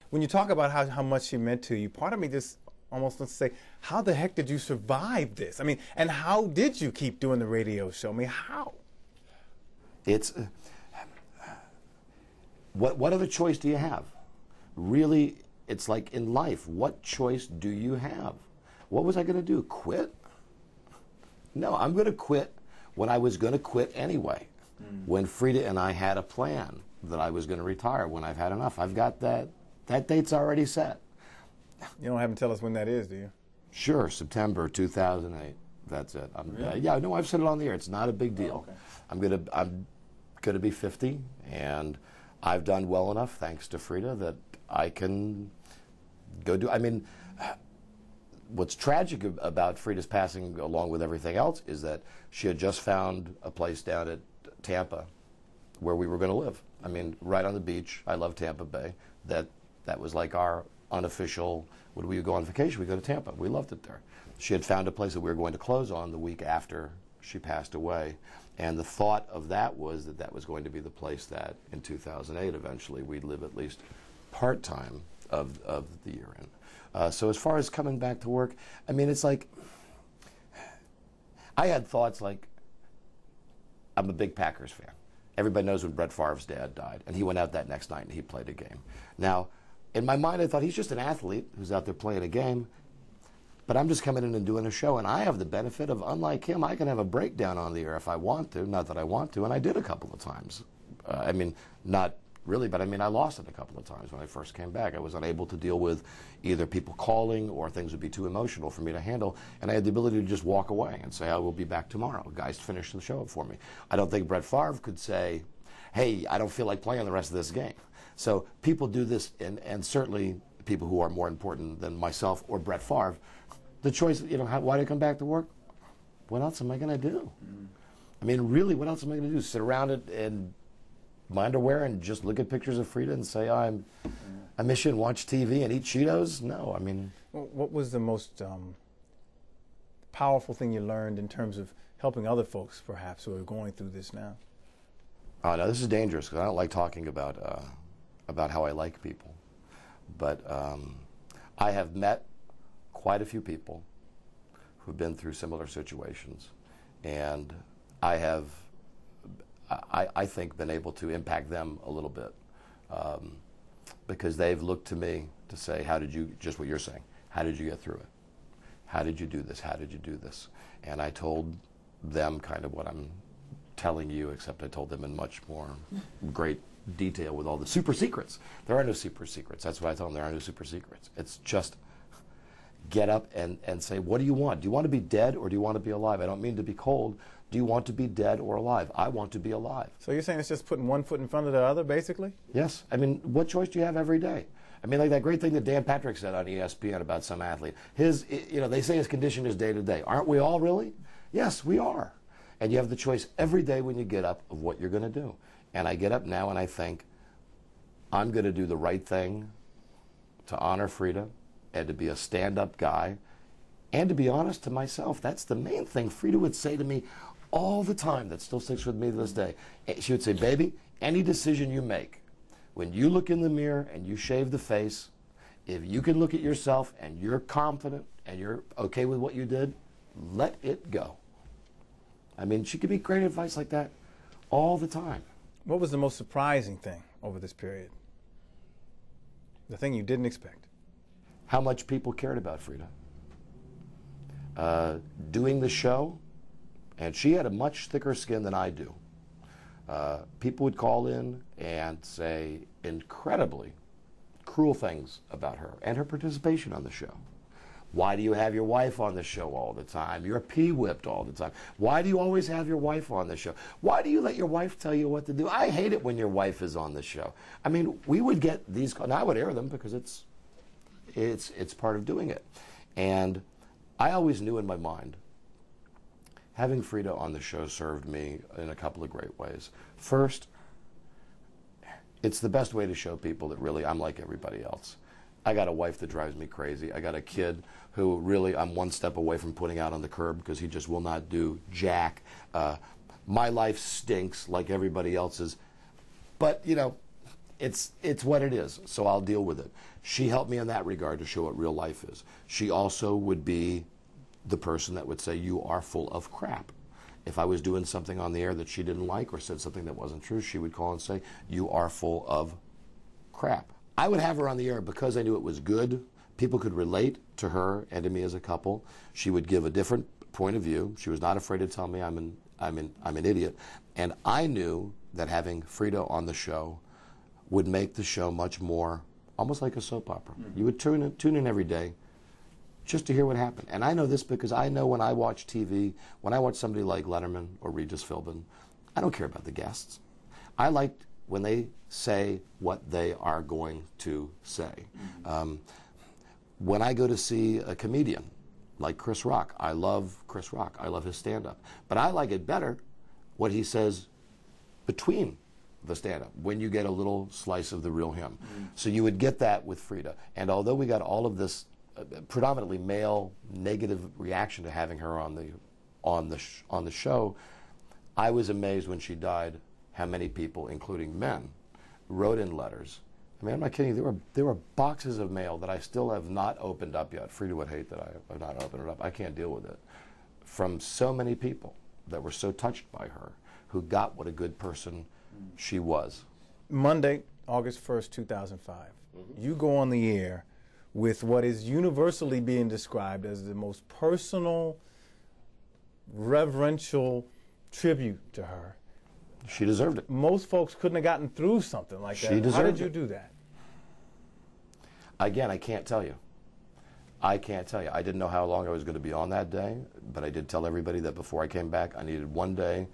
when you talk about how much she meant to you, part of me just almost wants to say, how the heck did you survive this? I mean, and how did you keep doing the radio show? I mean, how? It's, what other choice do you have? Really, it's like in life, what choice do you have? What was I going to do? Quit? No, I'm going to quit when I was going to quit anyway. When Freda and I had a plan that I was going to retire when I've had enough. I've got that date's already set. You don't have to tell us when that is, do you? Sure, September 2008. That's it. Really? Yeah, no, I've said it on the air. It's not a big deal. Oh, okay. I'm gonna be 50, and I've done well enough, thanks to Freda, that I can go do. I mean, what's tragic about Freda's passing, along with everything else, is that she had just found a place down at Tampa where we were going to live. I mean, right on the beach. I love Tampa Bay. That was like our unofficial, when we would go on vacation, we go to Tampa. We loved it there. She had found a place that we were going to close on the week after she passed away. And the thought of that was that that was going to be the place that in 2008 eventually we'd live at least part-time of the year in. So as far as coming back to work, I mean, it's like, I had thoughts like, I'm a big Packers fan. Everybody knows when Brett Favre's dad died, and he went out that next night and he played a game. Now, in my mind, I thought he's just an athlete who's out there playing a game, but I'm just coming in and doing a show, and I have the benefit of, unlike him, I can have a breakdown on the air if I want to. Not that I want to, and I did a couple of times. I mean, not really, but I mean, I lost it a couple of times when I first came back. I was unable to deal with either people calling or things would be too emotional for me to handle, and I had the ability to just walk away and say, I will be back tomorrow. Guys, finish the show up for me. I don't think Brett Favre could say, hey, I don't feel like playing the rest of this game. So people do this, and certainly people who are more important than myself or Brett Favre, the choice, you know, why do I come back to work? What else am I going to do? I mean, really, what else am I going to do? Sit around it in my underwear and just look at pictures of Freda and say, I miss you, and watch TV and eat Cheetos? No, I mean. What was the most powerful thing you learned in terms of helping other folks, perhaps, who are going through this now? Oh, no, this is dangerous because I don't like talking about how I like people. But I have met quite a few people who've been through similar situations, and I have, I think, been able to impact them a little bit because they've looked to me to say, how did you, just what you're saying, how did you get through it? How did you do this? How did you do this? And I told them kind of what I'm telling you, except I told them in much more great detail with all the super secrets. There are no super secrets. That's what I told them. There are no super secrets. It's just get up and say, what do you want? Do you want to be dead or do you want to be alive? I don't mean to be cold. Do you want to be dead or alive? I want to be alive. So you're saying it's just putting one foot in front of the other, basically? Yes. I mean, what choice do you have every day? I mean, like that great thing that Dan Patrick said on ESPN about some athlete. They say his condition is day to day. Aren't we all really? Yes, we are. And you have the choice every day when you get up of what you're going to do. And I get up now and I think, I'm going to do the right thing to honor Freda and to be a stand-up guy and to be honest to myself. That's the main thing Freda would say to me all the time that still sticks with me to this day. She would say, baby, any decision you make, when you look in the mirror and you shave the face, if you can look at yourself and you're confident and you're okay with what you did, let it go. I mean, she give me great advice like that all the time. What was the most surprising thing over this period? The thing you didn't expect? How much people cared about Freda. Doing the show, and she had a much thicker skin than I do. People would call in and say incredibly cruel things about her and her participation on the show. Why do you have your wife on the show all the time? You're pee-whipped all the time. Why do you always have your wife on the show? Why do you let your wife tell you what to do? I hate it when your wife is on the show. I mean, we would get these calls, and I would air them because it's part of doing it. And I always knew in my mind, having Freda on the show served me in a couple of great ways. First, it's the best way to show people that really I'm like everybody else. I got a wife that drives me crazy. I got a kid who really I'm one step away from putting out on the curb because he just will not do jack. My life stinks like everybody else's. But, you know, it's what it is, so I'll deal with it. She helped me in that regard to show what real life is. She also would be the person that would say, you are full of crap. If I was doing something on the air that she didn't like or said something that wasn't true, she would call and say, you are full of crap. I would have her on the air because I knew it was good. People could relate to her and to me as a couple. She would give a different point of view. She was not afraid to tell me I'm an idiot. And I knew that having Freda on the show would make the show much more, almost like a soap opera. You would tune in every day just to hear what happened. And I know this because I know when I watch TV, when I watch somebody like Letterman or Regis Philbin, I don't care about the guests. I like when they say what they are going to say. When I go to see a comedian like Chris Rock, I love Chris Rock. I love his stand-up. But I like it better what he says between the stand-up, when you get a little slice of the real him. So you would get that with Freda. And although we got all of this predominantly male negative reaction to having her on the show, I was amazed when she died how many people, including men, wrote in letters. I mean, I'm not kidding. There were boxes of mail that I still have not opened up yet. Freda would hate that I have not opened it up. I can't deal with it. From so many people that were so touched by her, who got what a good person she was. Monday, August 1st, 2005, you go on the air with what is universally being described as the most personal, reverential tribute to her. She deserved it. Most folks couldn't have gotten through something like that. She deserved How did you it. do that? Again, I can't tell you. I can't tell you. I didn't know how long I was going to be on that day, but I did tell everybody that before I came back, I needed one day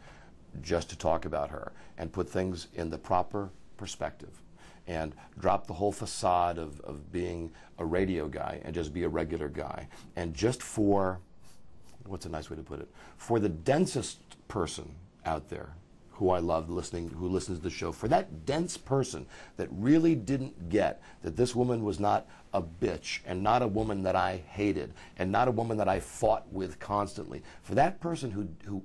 just to talk about her and put things in the proper perspective and drop the whole facade of being a radio guy and just be a regular guy. And just for, what's a nice way to put it, for the densest person out there who I love listening, who listens to the show, for that dense person that really didn't get that this woman was not a bitch and not a woman that I hated and not a woman that I fought with constantly, for that person who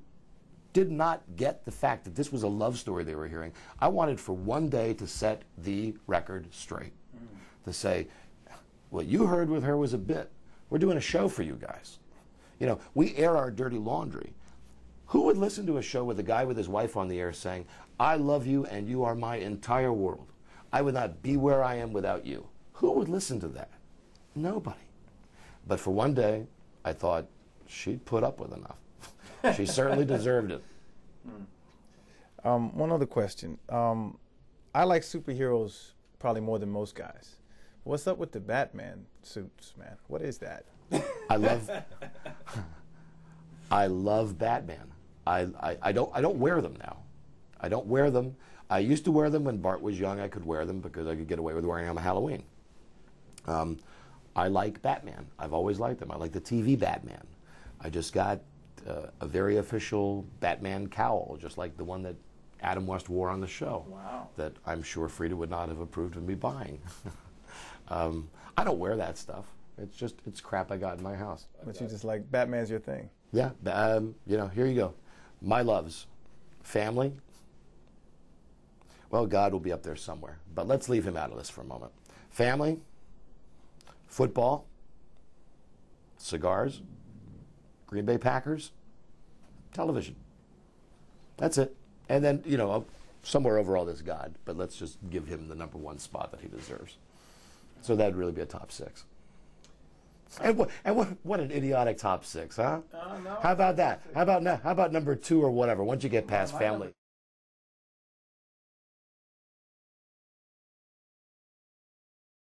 did not get the fact that this was a love story they were hearing, I wanted for one day to set the record straight. To say, what you heard with her was a bit. We're doing a show for you guys. You know, we air our dirty laundry. Who would listen to a show with a guy with his wife on the air saying, I love you and you are my entire world. I would not be where I am without you. Who would listen to that? Nobody. But for one day, I thought she'd put up with enough. She certainly deserved it. One other question. I like superheroes probably more than most guys. What's up with the Batman suits, man? What is that? I love Batman. I don't wear them now. I don't wear them. I used to wear them when Bart was young. I could wear them because I could get away with wearing them on Halloween. I like Batman. I've always liked them. I like the TV Batman. I just got a very official Batman cowl, just like the one that Adam West wore on the show. Wow. That I'm sure Freda would not have approved of me buying. I don't wear that stuff. It's crap I got in my house. But you just like, Batman's your thing. Yeah, you know, here you go. My loves. Family. Well, God will be up there somewhere, but let's leave him out of this for a moment. Family, football, cigars, Green Bay Packers, television. That's it. And then, you know, somewhere over all this God, but let's just give him the #1 spot that he deserves. So that'd really be a top 6. And what an idiotic top 6, huh? No. How about that? How about #2 or whatever? Once you get past family.